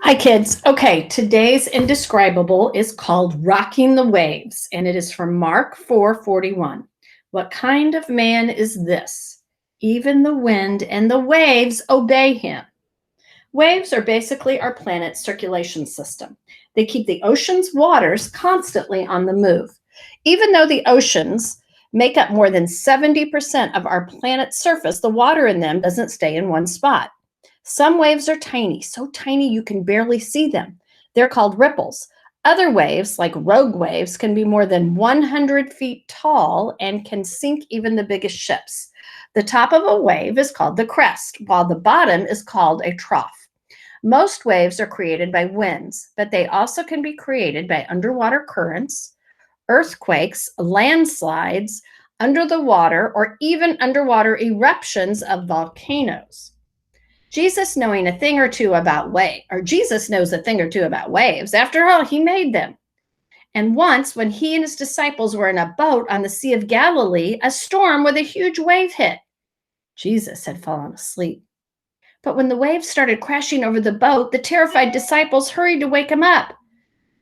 Hi, kids. Okay, today's Indescribable is called Rocking the Waves, and it is from Mark 4:41. What kind of man is this? Even the wind and the waves obey him. Waves are basically our planet's circulation system. They keep the ocean's waters constantly on the move. Even though the oceans make up more than 70% of our planet's surface, the water in them doesn't stay in one spot. Some waves are tiny, so tiny you can barely see them. They're called ripples. Other waves, like rogue waves, can be more than 100 feet tall and can sink even the biggest ships. The top of a wave is called the crest, while the bottom is called a trough. Most waves are created by winds, but they also can be created by underwater currents, earthquakes, landslides, under the water, or even underwater eruptions of volcanoes. Jesus knows a thing or two about waves. After all, he made them. And once, when he and his disciples were in a boat on the Sea of Galilee, a storm with a huge wave hit. Jesus had fallen asleep. But when the waves started crashing over the boat, the terrified disciples hurried to wake him up.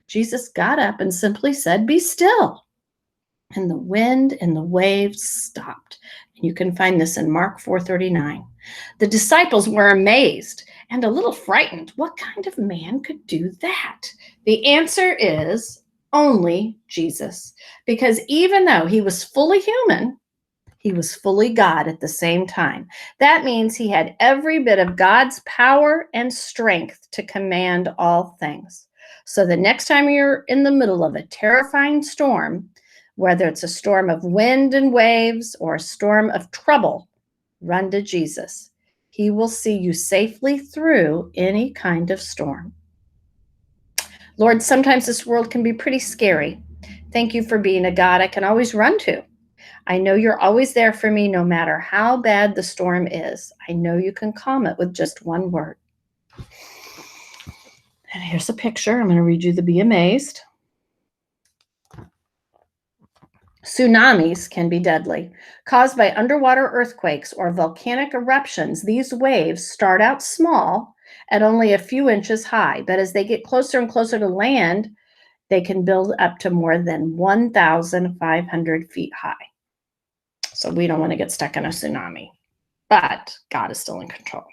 Jesus got up and simply said, "Be still." And the wind and the waves stopped. And you can find this in Mark 4:39. The disciples were amazed and a little frightened. What kind of man could do that? The answer is only Jesus, because even though he was fully human, he was fully God at the same time. That means he had every bit of God's power and strength to command all things. So the next time you're in the middle of a terrifying storm, whether it's a storm of wind and waves or a storm of trouble, run to Jesus. He will see you safely through any kind of storm. Lord, sometimes this world can be pretty scary. Thank you for being a God I can always run to. I know you're always there for me no matter how bad the storm is. I know you can calm it with just one word. And here's a picture. I'm going to read you the Be Amazed. Tsunamis can be deadly. Caused by underwater earthquakes or volcanic eruptions, these waves start out small at only a few inches high, but as they get closer and closer to land, they can build up to more than 1,500 feet high. So we don't want to get stuck in a tsunami, but God is still in control.